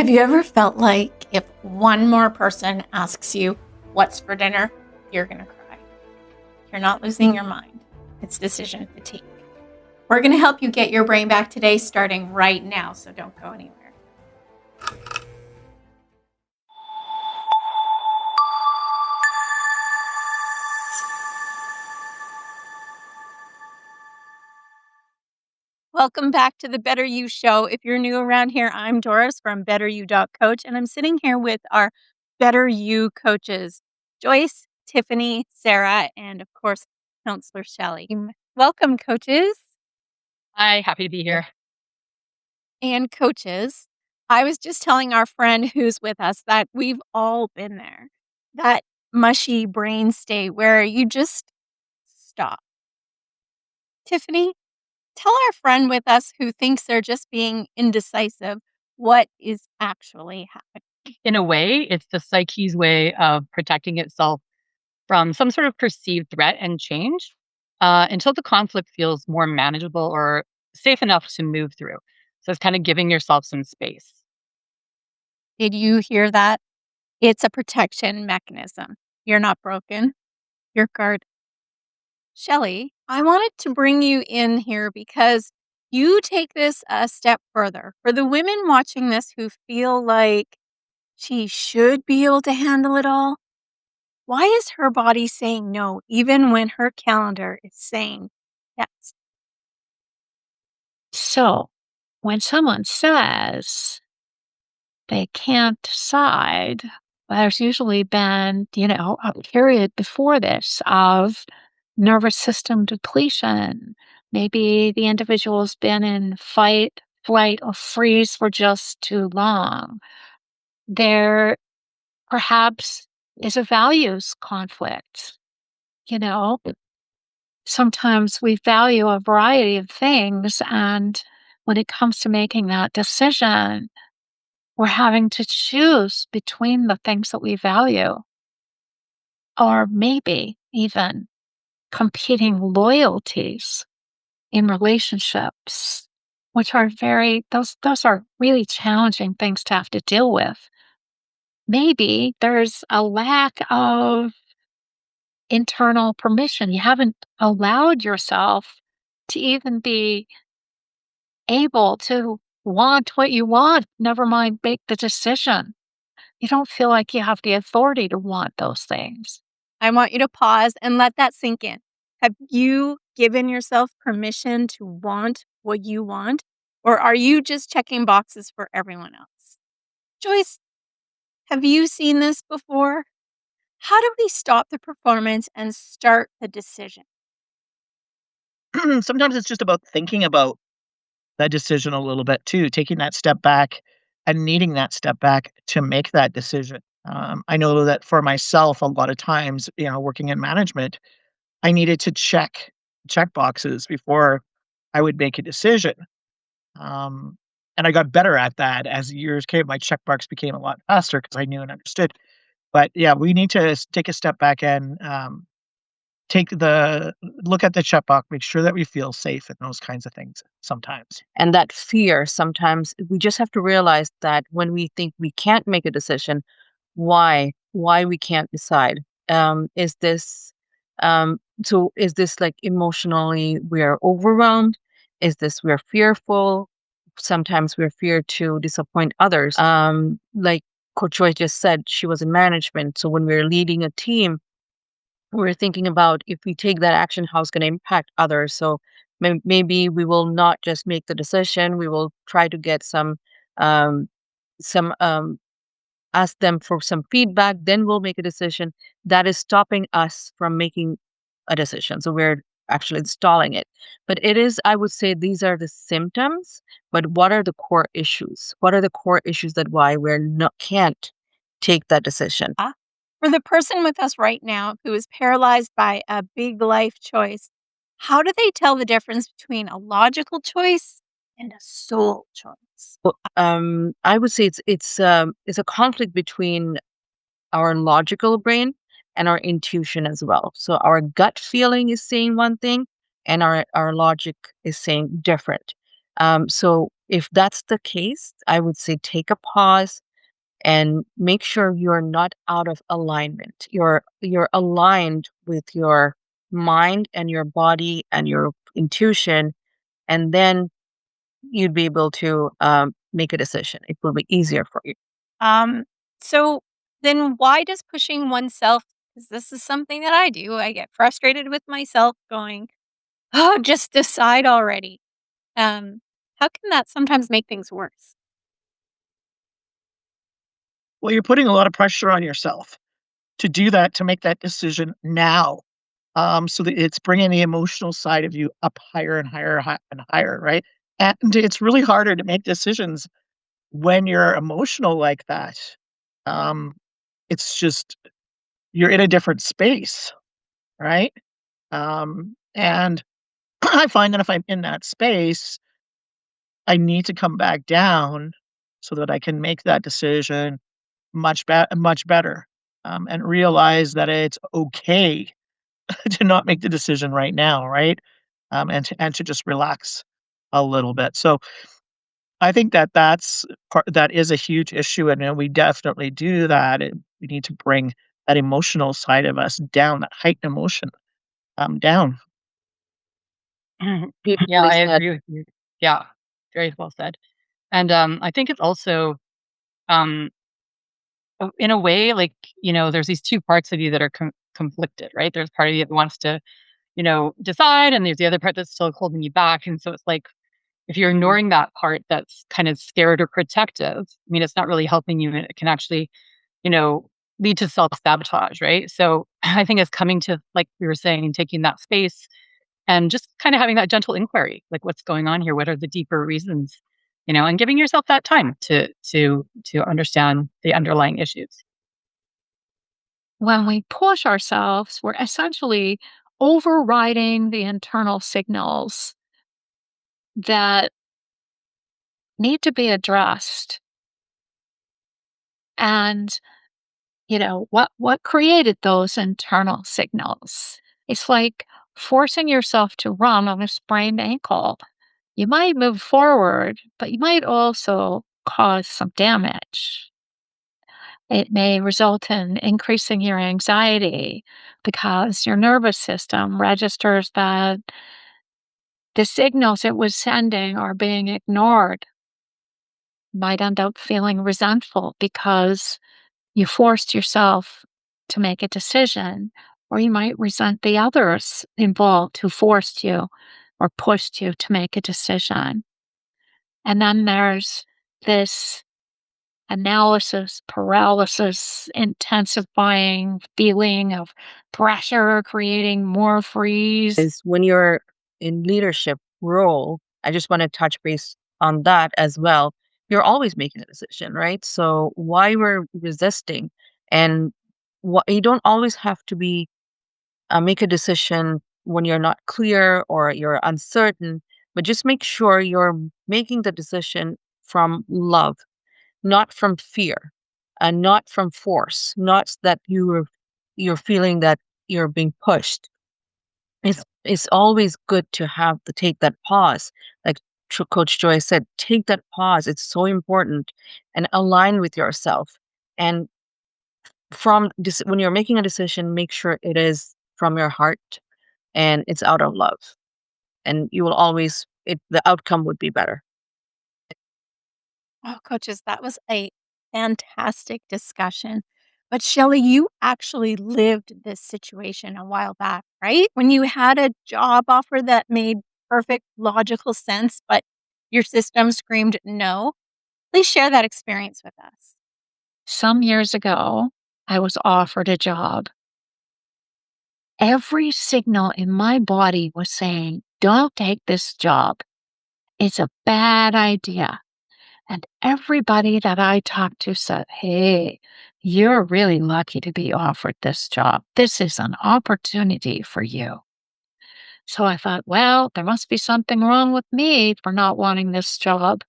Have you ever felt like if one more person asks you what's for dinner, you're going to cry? You're not losing your mind. It's decision fatigue. We're going to help you get your brain back today, starting right now, so don't go anywhere. Welcome back to the Better You Show. If you're new around here, I'm Doris from BetterYou.Coach, and I'm sitting here with our Better You coaches, Joyce, Tiffany, Sarah, and of course, Counselor Shelley. Welcome, coaches. Hi, happy to be here. And coaches, I was just telling our friend who's with us that we've all been there. That mushy brain state where you just stop. Tiffany, tell our friend with us who thinks they're just being indecisive what is actually happening. In a way, it's the psyche's way of protecting itself from some sort of perceived threat and change until the conflict feels more manageable or safe enough to move through. So it's kind of giving yourself some space. Did you hear that? It's a protection mechanism. You're not broken. You're guarded. Shelley, I wanted to bring you in here because you take this a step further. For the women watching this who feel like she should be able to handle it all, why is her body saying no even when her calendar is saying yes? So, when someone says they can't decide, there's usually been, a period before this of nervous system depletion. Maybe the individual's been in fight, flight, or freeze for just too long. There perhaps is a values conflict. Sometimes we value a variety of things, and when it comes to making that decision, we're having to choose between the things that we value, or maybe even competing loyalties in relationships, which are those are really challenging things to have to deal with. Maybe there's a lack of internal permission. You haven't allowed yourself to even be able to want what you want, never mind make the decision. You don't feel like you have the authority to want those things. I want you to pause and let that sink in. Have you given yourself permission to want what you want? Or are you just checking boxes for everyone else? Joyce, have you seen this before? How do we stop the performance and start the decision? Sometimes it's just about thinking about that decision a little bit too, taking that step back and needing that step back to make that decision. I know that for myself, a lot of times, working in management, I needed to check boxes before I would make a decision. And I got better at that as the years came. My check marks became a lot faster because I knew and understood. But yeah, we need to take a step back and look at the checkbox, make sure that we feel safe and those kinds of things sometimes. And that fear, sometimes we just have to realize that when we think we can't make a decision, why we can't decide. Is this is this like emotionally we are overwhelmed? Is this we're fearful? Sometimes we're feared to disappoint others. Like Coach Joy just said, she was in management. So when we're leading a team, we're thinking about if we take that action, how it's going to impact others. So maybe we will not just make the decision. We will try to get um, some ask them for some feedback. Then we'll make a decision. That is stopping us from making a decision. So we're actually stalling it. But it is, I would say, these are the symptoms. But what are the core issues? What are the core issues that why we're not can't take that decision? For the person with us right now who is paralyzed by a big life choice, how do they tell the difference between a logical choice and a soul choice? I would say it's a conflict between our logical brain and our intuition as well. So our gut feeling is saying one thing, and our logic is saying different. So if that's the case, I would say take a pause and make sure you're not out of alignment. You're aligned with your mind and your body and your intuition, and then you'd be able to make a decision. It will be easier for you. Um, so then why does pushing oneself, because this is something that I do, I get frustrated with myself going, "Oh, just decide already." Um, how can that sometimes make things worse? Well, you're putting a lot of pressure on yourself to do that, to make that decision now. So that it's bringing the emotional side of you up higher and higher and higher, right? And it's really harder to make decisions when you're emotional like that. Um, it's just you're in a different space, right? And I find that if I'm in that space, I need to come back down so that I can make that decision much better, and realize that it's okay to not make the decision right now, right? And to just relax a little bit. So I think that that is a huge issue, and we definitely do that. We need to bring that emotional side of us down, that heightened emotion, down. Yeah, Beautifully I said. agree with you. Yeah, very well said. And, I think it's also, um, in a way, like, there's these 2 parts of you that are conflicted, right? There's part of you that wants to, decide, and there's the other part that's still holding you back, and so it's like, if you're ignoring that part that's kind of scared or protective, I mean, it's not really helping you, and it can actually, you know, lead to self-sabotage, right? So, I think it's coming to, like we were saying, taking that space and just kind of having that gentle inquiry, like, what's going on here? What are the deeper reasons? And giving yourself that time to understand the underlying issues. When we push ourselves, we're essentially overriding the internal signals that need to be addressed. And, what created those internal signals? It's like forcing yourself to run on a sprained ankle. You might move forward, but you might also cause some damage. It may result in increasing your anxiety because your nervous system registers that the signals it was sending are being ignored. Might end up feeling resentful because you forced yourself to make a decision, or you might resent the others involved who forced you or pushed you to make a decision. And then there's this analysis paralysis, intensifying feeling of pressure, creating more freeze. Is when you're in leadership role, I just want to touch base on that as well. You're always making a decision, right? So why we're resisting, and what you don't always have to be make a decision when you're not clear or you're uncertain, but just make sure you're making the decision from love, not from fear, and not from force, not that you're feeling that you're being pushed. It's always good to have to take that pause, like Coach Joyce said, take that pause. It's so important, and align with yourself. And when you're making a decision, make sure it is from your heart and it's out of love, and you will always the outcome would be better. Oh, coaches, that was a fantastic discussion. But Shelley, you actually lived this situation a while back, right? When you had a job offer that made perfect logical sense, but your system screamed no. Please share that experience with us. Some years ago, I was offered a job. Every signal in my body was saying, don't take this job. It's a bad idea. And everybody that I talked to said, hey, you're really lucky to be offered this job. This is an opportunity for you. So I thought, well, there must be something wrong with me for not wanting this job.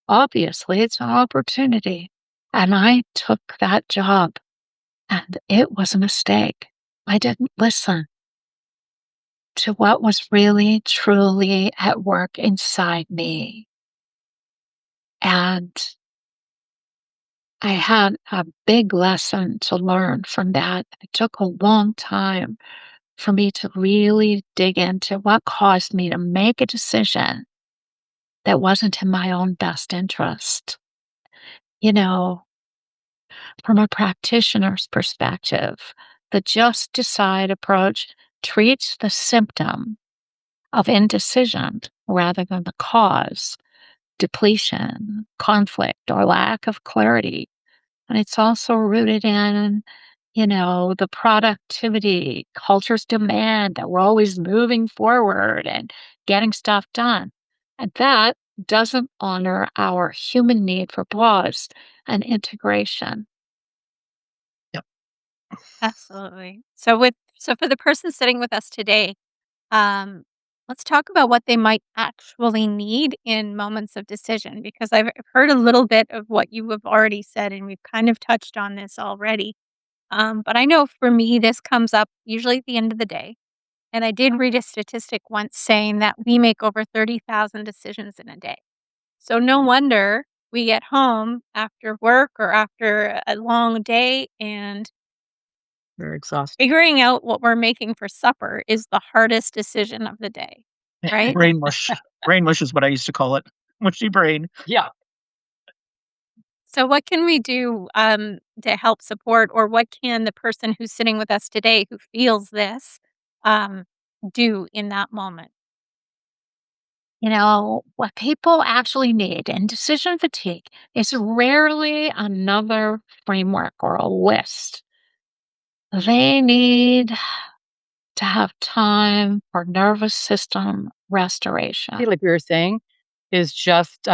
Obviously, it's an opportunity. And I took that job, and it was a mistake. I didn't listen to what was really, truly at work inside me. And I had a big lesson to learn from that. It took a long time for me to really dig into what caused me to make a decision that wasn't in my own best interest. You know, from a practitioner's perspective, the just decide approach treats the symptom of indecision rather than the cause, depletion, conflict, or lack of clarity. And it's also rooted in, the productivity, culture's demand that we're always moving forward and getting stuff done. And that doesn't honor our human need for pause and integration. Yep. Absolutely. So for the person sitting with us today, um, let's talk about what they might actually need in moments of decision, because I've heard a little bit of what you have already said, and we've kind of touched on this already. But I know for me, this comes up usually at the end of the day. And I did read a statistic once saying that we make over 30,000 decisions in a day. So no wonder we get home after work or after a long day, and Very exhausting. figuring out what we're making for supper is the hardest decision of the day, right? Brain mush. Brain mush is what I used to call it. Mushy brain. Yeah. So what can we do to help support, or what can the person who's sitting with us today who feels this um, do in that moment? What people actually need in decision fatigue is rarely another framework or a list. They need to have time for nervous system restoration. Like we were saying, is just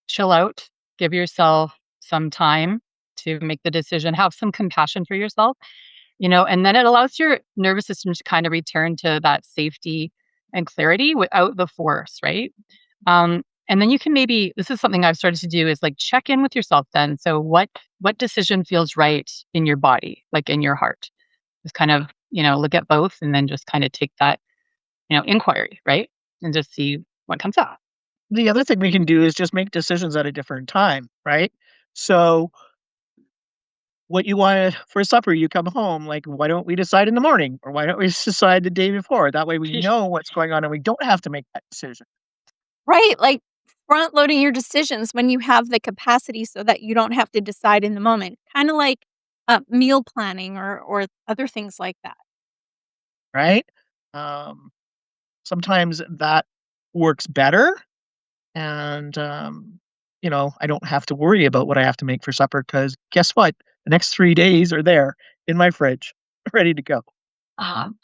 chill out, give yourself some time to make the decision, have some compassion for yourself, and then it allows your nervous system to kind of return to that safety and clarity without the force, right? And then you can maybe, this is something I've started to do, is like check in with yourself then. So what decision feels right in your body, like in your heart? Just kind of, look at both and then just kind of take that, inquiry, right? And just see what comes up. The other thing we can do is just make decisions at a different time, right? So what you want for supper, you come home, like, why don't we decide in the morning? Or why don't we decide the day before? That way we know what's going on and we don't have to make that decision. Right, like, front loading your decisions when you have the capacity so that you don't have to decide in the moment, kinda like, meal planning or other things like that. Right? Um, Sometimes that works better, and, I don't have to worry about what I have to make for supper because guess what? The next 3 days are there in my fridge, ready to go.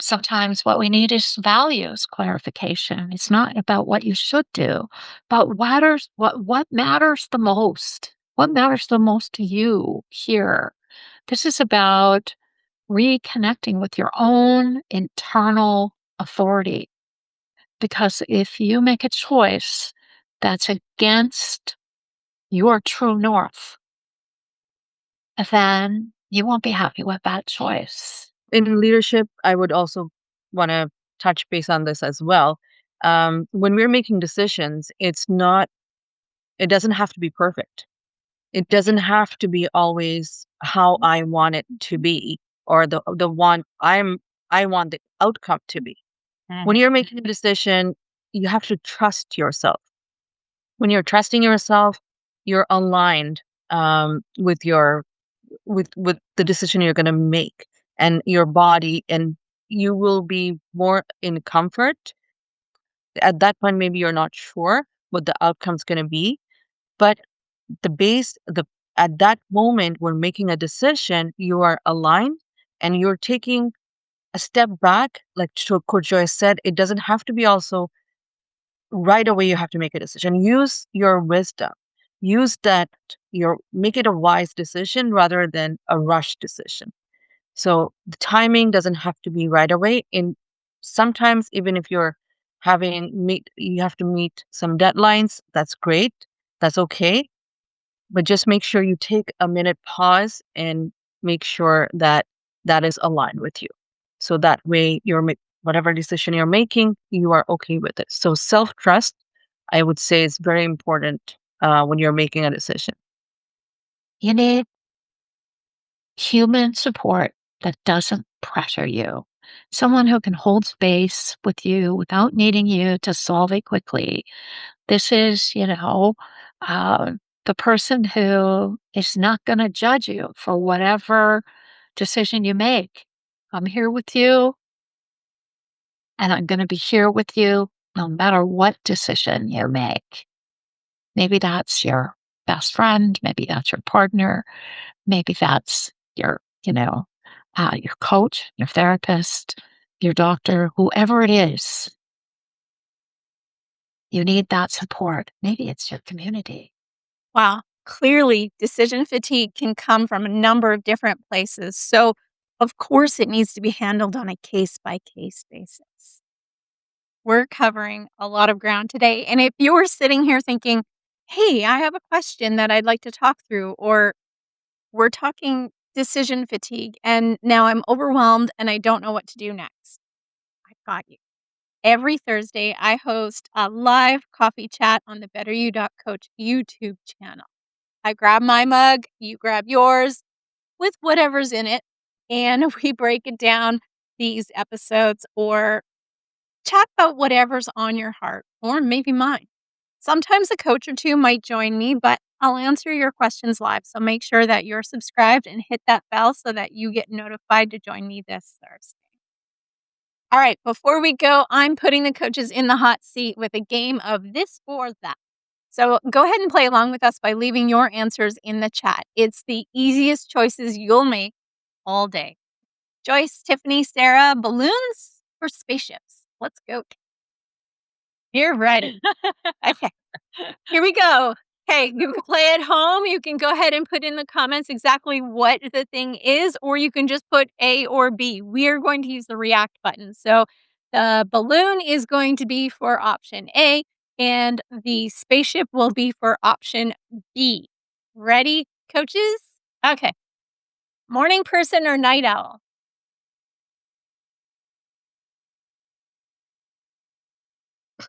Sometimes what we need is values clarification. It's not about what you should do, but what matters the most. What matters the most to you here? This is about reconnecting with your own internal authority. Because if you make a choice that's against your true north, then you won't be happy with that choice. In leadership, I would also want to touch base on this as well. When we're making decisions, it doesn't have to be perfect. It doesn't have to be always how I want it to be or the one I want the outcome to be. When Mhm. you're making a decision, you have to trust yourself. When you're trusting yourself, you're aligned with with the decision you're going to make and your body, and you will be more in comfort. At that point, maybe you're not sure what the outcome's going to be, but the base the at that moment when making a decision, you are aligned and you're taking a step back. Like Coach Joyce said, it doesn't have to be also right away you have to make a decision. Use your wisdom. Use that your make it a wise decision rather than a rush decision. So the timing doesn't have to be right away. In sometimes even if you have to meet some deadlines, that's great. That's okay. But just make sure you take a minute pause and make sure that that is aligned with you. So that way whatever decision you're making, you are okay with it. So self-trust, I would say, is very important when you're making a decision? You need human support that doesn't pressure you. Someone who can hold space with you without needing you to solve it quickly. This is, uh, the person who is not going to judge you for whatever decision you make. I'm here with you, and I'm going to be here with you no matter what decision you make. Maybe that's your best friend. Maybe that's your partner. Maybe that's your coach, your therapist, your doctor, whoever it is. You need that support. Maybe it's your community. Wow. Clearly, decision fatigue can come from a number of different places. So, of course, it needs to be handled on a case by case basis. We're covering a lot of ground today. And if you're sitting here thinking, hey, I have a question that I'd like to talk through, or we're talking decision fatigue, and now I'm overwhelmed and I don't know what to do next, I've got you. Every Thursday, I host a live coffee chat on the BetterYou.Coach YouTube channel. I grab my mug, you grab yours with whatever's in it, and we break it down these episodes or chat about whatever's on your heart or maybe mine. Sometimes a coach or two might join me, but I'll answer your questions live. So make sure that you're subscribed and hit that bell so that you get notified to join me this Thursday. All right, before we go, I'm putting the coaches in the hot seat with a game of this or that. So go ahead and play along with us by leaving your answers in the chat. It's the easiest choices you'll make all day. Joyce, Tiffany, Sarah, balloons or spaceships? Let's go. You're ready. Okay, here we go. Okay, you can play at home. You can go ahead and put in the comments exactly what the thing is, or you can just put A or B. We are going to use the react button. So the balloon is going to be for option A, and the spaceship will be for option B. Ready, coaches? Okay. Morning person or night owl?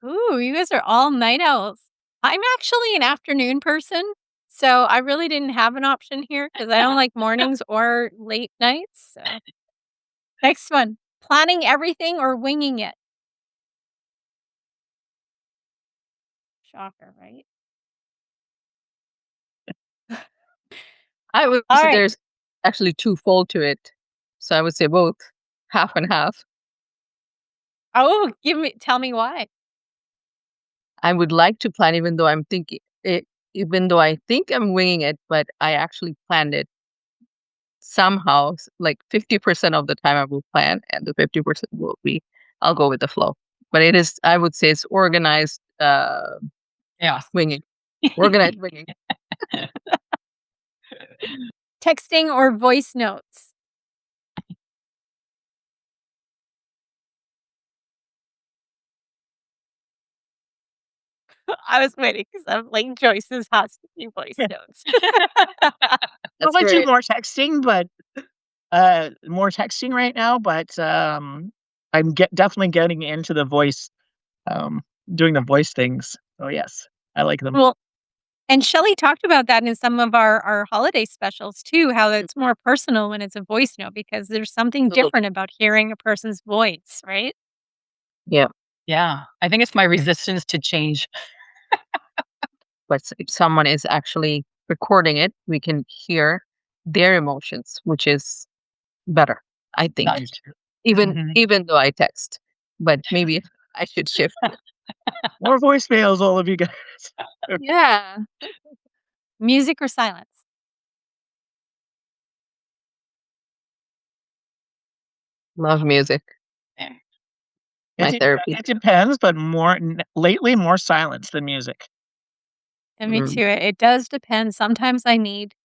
Ooh, you guys are all night owls. I'm actually an afternoon person, so I really didn't have an option here because I don't like mornings or late nights. So next one, planning everything or winging it? Shocker, right? I would All say right. there's actually twofold to it. So I would say both, half and half. Oh, tell me why. I would like to plan even though even though I think I'm winging it, but I actually planned it somehow. Like 50% of the time I will plan and the 50% will be I'll go with the flow. But I would say it's organized Yeah. winging. Organized winging. Texting or voice notes? I was waiting because I'm like, Joyce's has to be voice notes. That's I do great. more texting, but more texting right now, but I'm definitely getting into the voice, um, doing the voice things. So yes, I like them. Well, and Shelley talked about that in some of our holiday specials too, how it's more personal when it's a voice note because there's something Absolutely. different about hearing a person's voice, right? Yeah. Yeah. I think it's my resistance to change. But if someone is actually recording it, we can hear their emotions, which is better, I think. That is true. Even Mhm. even though I text, but maybe I should shift. More voicemails, all of you guys. Yeah, Music or silence? love music. Yeah. My therapy. It depends, but lately more silence than music. And me Mm. too. It does depend. Sometimes I need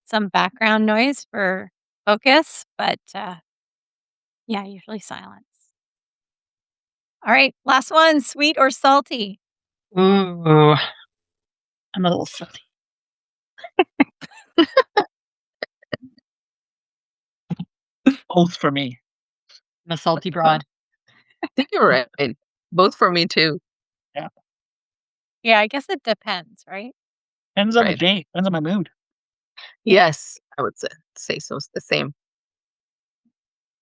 some background noise for focus, but yeah, usually silence. All right, last one, sweet or salty? Ooh. I'm a little salty. Both for me. I'm a salty broad. I think you're right. Both for me too. Yeah. Yeah, I guess it depends, right? Depends on the Right. day, depends on my mood. Yes, I would say so. It's the same.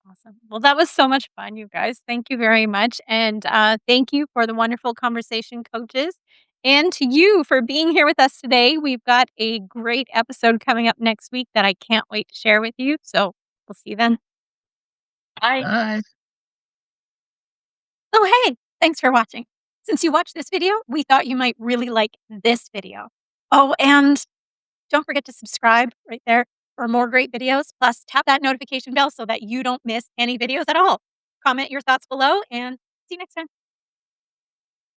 Awesome. Well, that was so much fun, you guys. Thank you very much. And thank you for the wonderful conversation, coaches. And to you for being here with us today. We've got a great episode coming up next week that I can't wait to share with you. So we'll see you then. I Bye. Oh, hey, thanks for watching. Since you watched this video, we thought you might really like this video. Oh, and don't forget to subscribe right there for more great videos. Plus, tap that notification bell so that you don't miss any videos at all. Comment your thoughts below and see you next time.